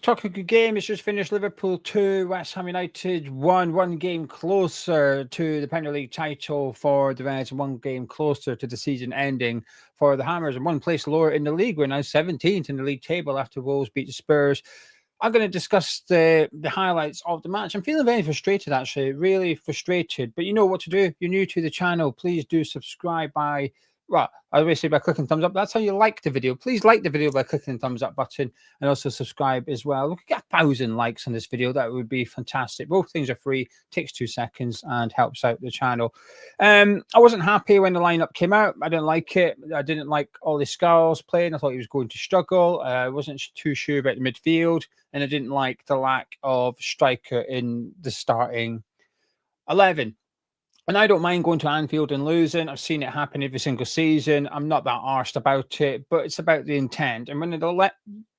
talk a good game. It's just finished. Liverpool 2, West Ham United 1. One game closer to the Premier League title for the Reds, and one game closer to the season ending for the Hammers, and one place lower in the league. We're now 17th in the league table after Wolves beat the Spurs. I'm going to discuss the highlights of the match. I'm feeling very frustrated, actually, really frustrated. But you know what to do. You're new to the channel. Please do subscribe by... Well, I always say by clicking thumbs up. That's how you like the video. Please like the video by clicking the thumbs up button, and also subscribe as well. We could get 1,000 likes on this video. That would be fantastic. Both things are free, takes 2 seconds, and helps out the channel. I wasn't happy when the lineup came out. I didn't like it. I didn't like Ollie Scarles playing. I thought he was going to struggle. I wasn't too sure about the midfield, and I didn't like the lack of striker in the starting 11. And I don't mind going to Anfield and losing. I've seen it happen every single season. I'm not that arsed about it, but it's about the intent. And when the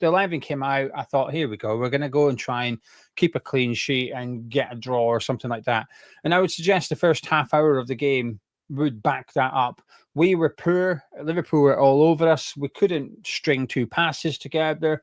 11 came out, I thought, here we go. We're going to go and try and keep a clean sheet and get a draw or something like that. And I would suggest the first half hour of the game would back that up. We were poor. Liverpool were all over us. We couldn't string 2 passes together.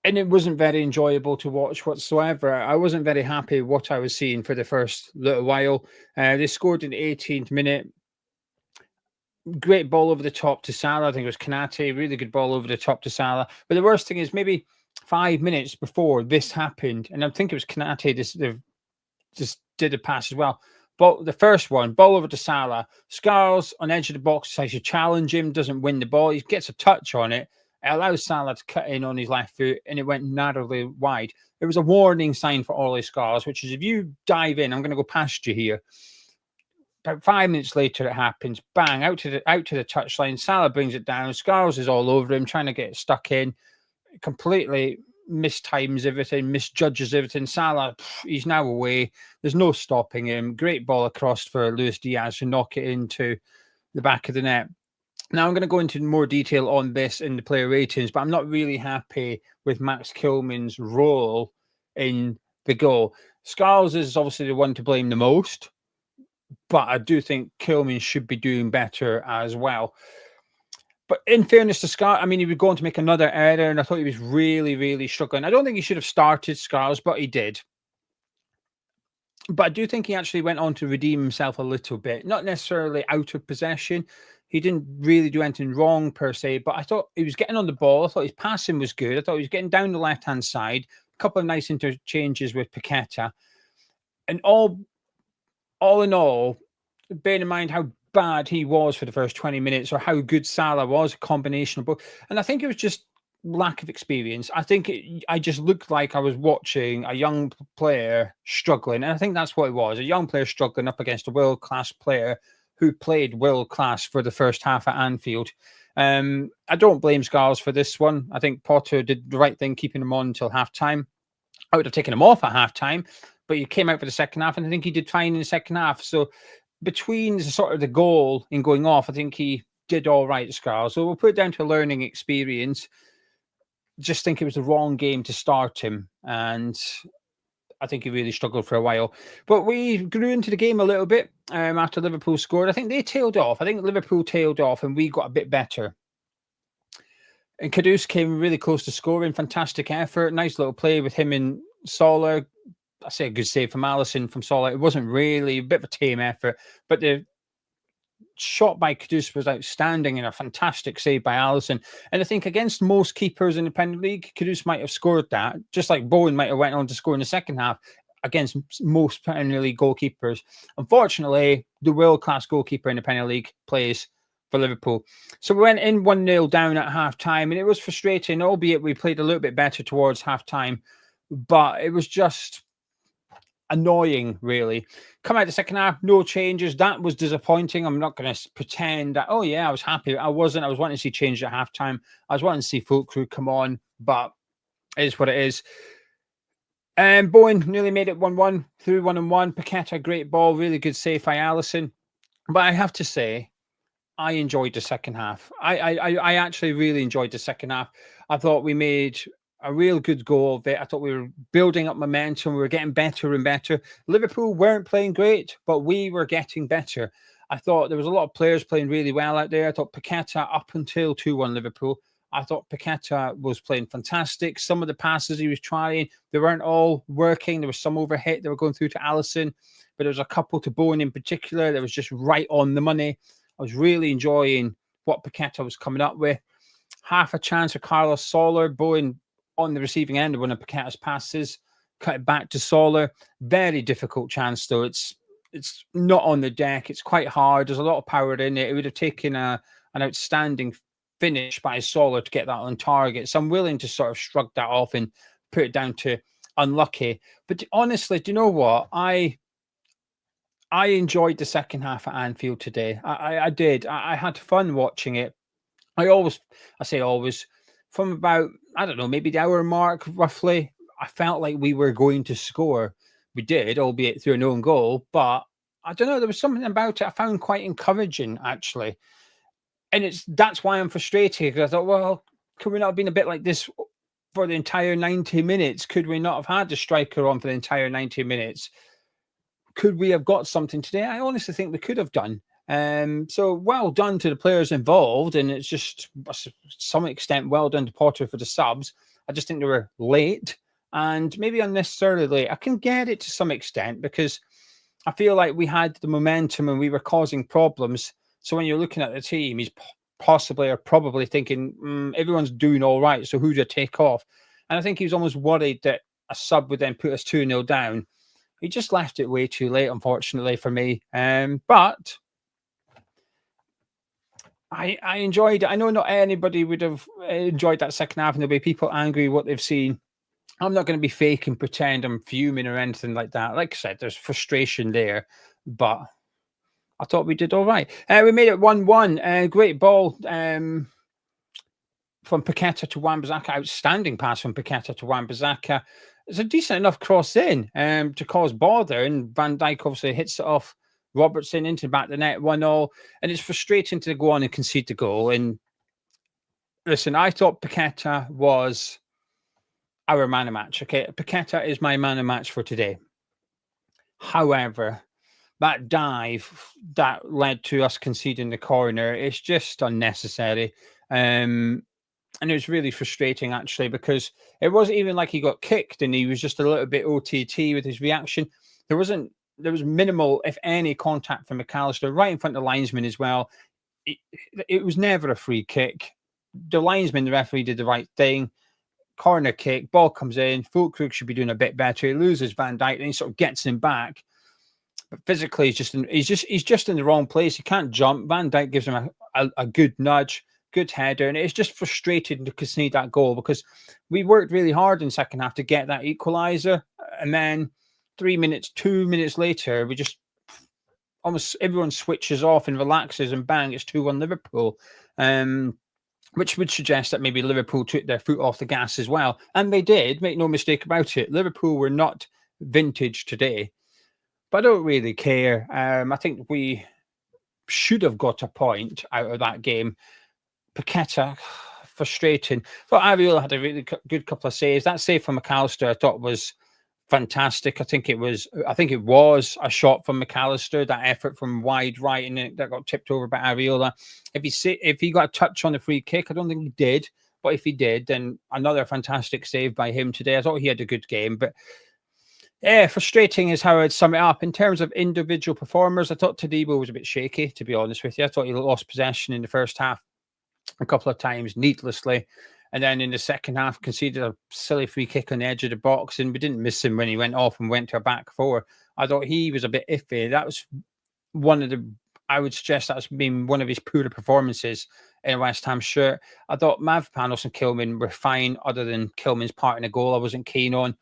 And it wasn't very enjoyable to watch whatsoever. I wasn't very happy with what I was seeing for the first little while. They scored in the 18th minute. Great ball over the top to Salah. I think it was Kanate. Really good ball over the top to Salah. But the worst thing is maybe 5 minutes before this happened, and I think it was Kanate just did a pass as well. But the first one, ball over to Salah. Scarles on edge of the box tries to challenge him, doesn't win the ball. He gets a touch on it. It allows Salah to cut in on his left foot, and it went narrowly wide. It was a warning sign for Ollie Scarles, which is if you dive in, I'm going to go past you here. About 5 minutes later, it happens. Bang, out to the touchline. Salah brings it down. Scarles is all over him, trying to get it stuck in. Completely mistimes everything, misjudges everything. Salah, he's now away. There's no stopping him. Great ball across for Luiz Diaz to knock it into the back of the net. Now, I'm going to go into more detail on this in the player ratings, but I'm not really happy with Max Kilman's role in the goal. Scarles is obviously the one to blame the most, but I do think Kilman should be doing better as well. But in fairness to Scarles, I mean, he was going to make another error, and I thought he was really, really struggling. I don't think he should have started Scarles, but he did. But I do think he actually went on to redeem himself a little bit, not necessarily out of possession. He didn't really do anything wrong per se, but I thought he was getting on the ball. I thought his passing was good. I thought he was getting down the left-hand side. A couple of nice interchanges with Paqueta. And all in all, bearing in mind how bad he was for the first 20 minutes or how good Salah was, a combination of both. And I think it was just lack of experience. I think I just looked like I was watching a young player struggling. And I think that's what it was, a young player struggling up against a world-class player who played world class for the first half at Anfield. I don't blame Scarles for this one. I think Potter did the right thing keeping him on until half-time. I would have taken him off at half-time, but he came out for the second half, and I think he did fine in the second half. So between sort of the goal and going off, I think he did all right, Scarles. So we'll put it down to a learning experience. Just think it was the wrong game to start him, and I think he really struggled for a while. But we grew into the game a little bit after Liverpool scored. I think they tailed off. I think Liverpool tailed off and we got a bit better. And Kudus came really close to scoring. Fantastic effort. Nice little play with him and Salah. I say a good save from Alisson from Salah. It wasn't really a bit of a tame effort, but the shot by Kudus was outstanding and a fantastic save by Alisson. And I think against most keepers in the Premier League, Kudus might have scored that, just like Bowen might have went on to score in the second half against most Premier League goalkeepers. Unfortunately, the world-class goalkeeper in the Premier League plays for Liverpool. So we went in 1-0 down at half-time, and it was frustrating, albeit we played a little bit better towards half-time, but it was just annoying, really. Come out the second half, no changes. That was disappointing. I'm not going to pretend that, oh yeah, I was happy. I wasn't. I was wanting to see change at halftime. I was wanting to see Fulcru come on, but it is what it is. Bowen nearly made it 1-1 through 1-1. Paqueta, great ball, really good save by Alisson. But I have to say, I enjoyed the second half. I actually really enjoyed the second half. I thought we made a real good goal of it. I thought we were building up momentum. We were getting better and better. Liverpool weren't playing great, but we were getting better. I thought there was a lot of players playing really well out there. I thought Paqueta, up until 2-1 Liverpool, I thought Paqueta was playing fantastic. Some of the passes he was trying, they weren't all working. There was some overhit. They were going through to Alisson, but there was a couple to Bowen in particular that was just right on the money. I was really enjoying what Paqueta was coming up with. Half a chance for Carlos Soler. Bowen on the receiving end of one of Paqueta's passes, cut it back to Soler. Very difficult chance, though. It's not on the deck. It's quite hard. There's a lot of power in it. It would have taken an outstanding finish by Soler to get that on target. So I'm willing to sort of shrug that off and put it down to unlucky. But honestly, do you know what? I enjoyed the second half at Anfield today. I did. I had fun watching it. I say always, from about, I don't know, maybe the hour mark, roughly, I felt like we were going to score. We did, albeit through an own goal, but I don't know, there was something about it I found quite encouraging, actually. And that's why I'm frustrated, because I thought, well, could we not have been a bit like this for the entire 90 minutes? Could we not have had the striker on for the entire 90 minutes? Could we have got something today? I honestly think we could have done. So well done to the players involved, and it's just to some extent well done to Potter for the subs. I just think they were late and maybe unnecessarily late. I can get it to some extent because I feel like we had the momentum and we were causing problems. So when you're looking at the team, he's possibly or probably thinking everyone's doing all right, so who do I take off? And I think he was almost worried that a sub would then put us 2-0 down. He just left it way too late, unfortunately, for me. But I enjoyed it. I know not anybody would have enjoyed that second half, and there'll be people angry with what they've seen. I'm not going to be fake and pretend I'm fuming or anything like that. Like I said, there's frustration there, but I thought we did all right. We made it 1-1. Great ball from Paqueta to Wan-Bissaka. Outstanding pass from Paqueta to Wan-Bissaka. It's a decent enough cross in to cause bother, and Van Dijk obviously hits it off Robertson into the back of the net, 1-0. And it's frustrating to go on and concede the goal. And listen, I thought Paqueta was our man of match. Okay, Paqueta is my man of match for today. However, that dive that led to us conceding the corner is just unnecessary. And it was really frustrating, actually, because it wasn't even like he got kicked and he was just a little bit OTT with his reaction. There was minimal, if any, contact from Mac Allister right in front of the linesman as well. It was never a free kick. The linesman, the referee, did the right thing. Corner kick, ball comes in. Fulkrug should be doing a bit better. He loses Van Dijk and he sort of gets him back. But physically, he's just in the wrong place. He can't jump. Van Dijk gives him a good nudge, good header, and it's just frustrating to concede that goal because we worked really hard in the second half to get that equaliser, and then 2 minutes later, we just almost everyone switches off and relaxes, and bang, it's 2-1 Liverpool. Which would suggest that maybe Liverpool took their foot off the gas as well. And they did, make no mistake about it. Liverpool were not vintage today. But I don't really care. I think we should have got a point out of that game. Paqueta, frustrating. But Ariola had a really good couple of saves. That save from Mac Allister I thought was fantastic. I think it was a shot from Mac Allister, that effort from wide right, and that got tipped over by Ariola. If he got a touch on the free kick, I don't think he did. But if he did, then another fantastic save by him today. I thought he had a good game. But yeah, frustrating is how I'd sum it up. In terms of individual performers, I thought Todibo was a bit shaky, to be honest with you. I thought he lost possession in the first half a couple of times needlessly. And then in the second half, conceded a silly free kick on the edge of the box, and we didn't miss him when he went off and went to a back four. I thought he was a bit iffy. That was I would suggest that's been one of his poorer performances in a West Ham shirt. I thought Mavropanos and Kilman were fine, other than Kilman's part in the goal I wasn't keen on.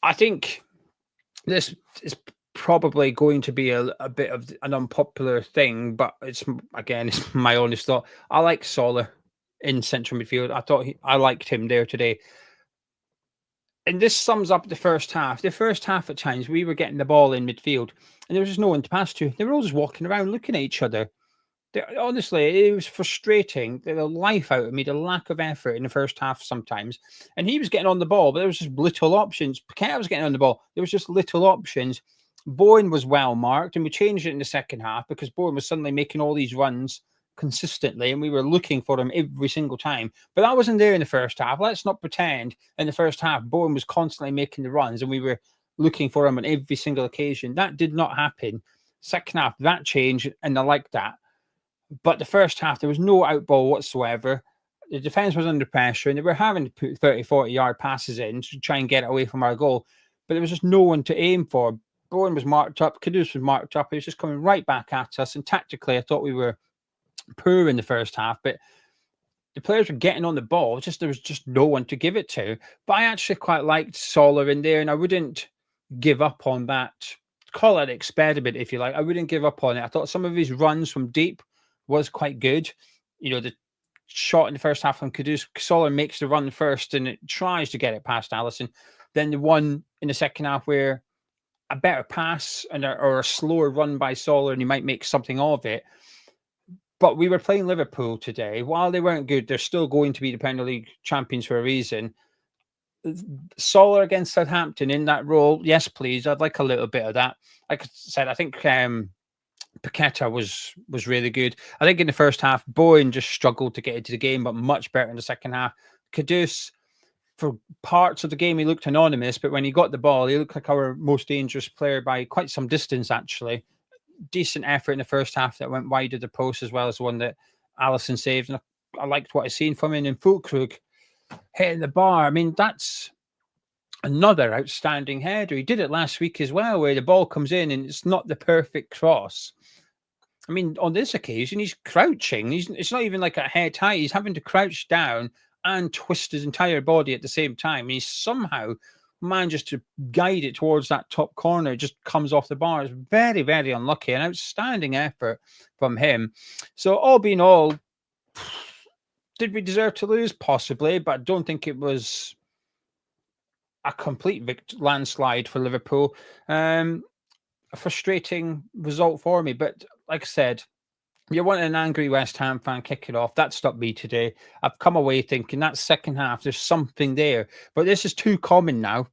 I think this is probably going to be a bit of an unpopular thing, but it's my honest thought. I like Soler in central midfield. I liked him there today. And this sums up the first half. The first half at times, we were getting the ball in midfield and there was just no one to pass to. They were all just walking around looking at each other. Honestly, it was frustrating. The life out of me, the lack of effort in the first half sometimes. And he was getting on the ball, but there was just little options. Paqueta was getting on the ball. There was just little options. Bowen was well marked, and we changed it in the second half because Bowen was suddenly making all these runs consistently, and we were looking for him every single time. But that wasn't there in the first half. Let's not pretend in the first half Bowen was constantly making the runs and we were looking for him on every single occasion. That did not happen. Second half, that changed, and I like that. But the first half, there was no outball whatsoever. The defence was under pressure, and they were having to put 30, 40-yard passes in to try and get away from our goal. But there was just no one to aim for. Bowen was marked up. Kudus was marked up. He was just coming right back at us. And tactically, I thought we were poor in the first half. But the players were getting on the ball. There was just no one to give it to. But I actually quite liked Salah in there, and I wouldn't give up on that. Call it an experiment, if you like. I wouldn't give up on it. I thought some of his runs from deep was quite good. You know, the shot in the first half from Kudus, Salah makes the run first and it tries to get it past Alisson. Then the one in the second half where a better pass or a slower run by Salah and he might make something of it. But we were playing Liverpool today. While they weren't good, they're still going to be the Premier League champions for a reason. Salah against Southampton in that role, yes, please. I'd like a little bit of that. Like I said, I think Paqueta was really good. I think in the first half, Bowen just struggled to get into the game, but much better in the second half. Kudus, for parts of the game, he looked anonymous, but when he got the ball, he looked like our most dangerous player by quite some distance, actually. Decent effort in the first half that went wide of the post, as well as the one that Alisson saved. And I liked what I seen from him. And Fulkrug hitting the bar. I mean, that's another outstanding header. He did it last week as well, where the ball comes in and it's not the perfect cross. I mean, on this occasion, he's crouching. It's not even like a head height. He's having to crouch down and twist his entire body at the same time. And he somehow manages to guide it towards that top corner. It just comes off the bar. It's very, very unlucky. An outstanding effort from him. So all being all, did we deserve to lose? Possibly, but I don't think it was a complete landslide for Liverpool. A frustrating result for me, but like I said, you want an angry West Ham fan kick it off. That stopped me today. I've come away thinking that second half, there's something there. But this is too common now.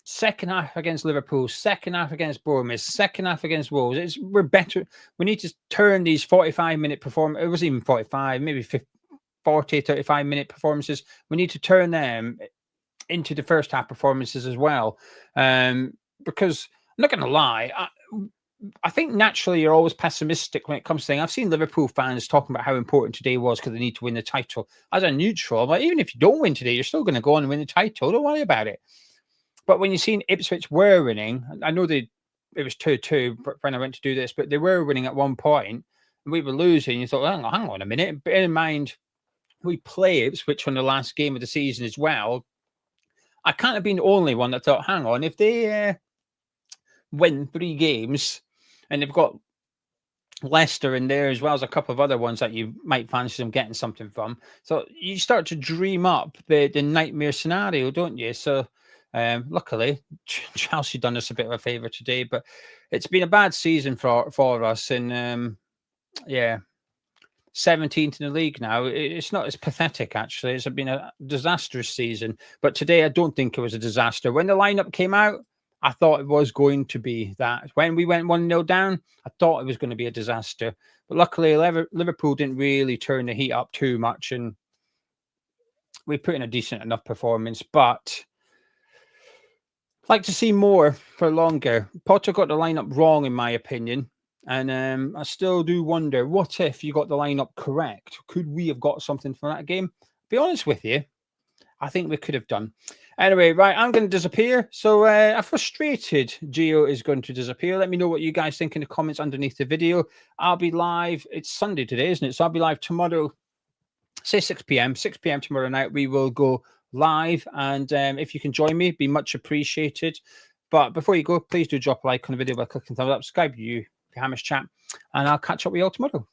Second half against Liverpool, second half against Bournemouth, second half against Wolves. We're better. We need to turn these 45-minute performances. It wasn't even 45, maybe 40, 35-minute performances. We need to turn them into the first half performances as well. Because I'm not going to lie, I think naturally you're always pessimistic when it comes to things. I've seen Liverpool fans talking about how important today was because they need to win the title. As a neutral, but even if you don't win today, you're still going to go on and win the title. Don't worry about it. But when you've seen Ipswich were winning, I know it was 2-2 when I went to do this, but they were winning at one point and we were losing. You thought, hang on a minute. Bear in mind, we play Ipswich on the last game of the season as well. I can't have been the only one that thought, hang on, if they win 3 games, and they've got Leicester in there as well as a couple of other ones that you might fancy them getting something from. So you start to dream up the nightmare scenario, don't you? So luckily, Chelsea done us a bit of a favour today, but it's been a bad season for us. And 17th in the league now. It's not as pathetic, actually. It's been a disastrous season. But today, I don't think it was a disaster. When the lineup came out, I thought it was going to be that. When we went 1-0 down, I thought it was going to be a disaster. But luckily, Liverpool didn't really turn the heat up too much, and we put in a decent enough performance. But I'd like to see more for longer. Potter got the lineup wrong, in my opinion. And I still do wonder, what if you got the lineup correct? Could we have got something from that game? Be honest with you, I think we could have done. Anyway, right, I'm going to disappear. So a frustrated Gio is going to disappear. Let me know what you guys think in the comments underneath the video. I'll be live. It's Sunday today, isn't it? So I'll be live tomorrow, say 6 p.m. 6 p.m. tomorrow night. We will go live. And if you can join me, it'd be much appreciated. But before you go, please do drop a like on the video by clicking thumbs up. Subscribe to you, Hammers Chat. And I'll catch up with you all tomorrow.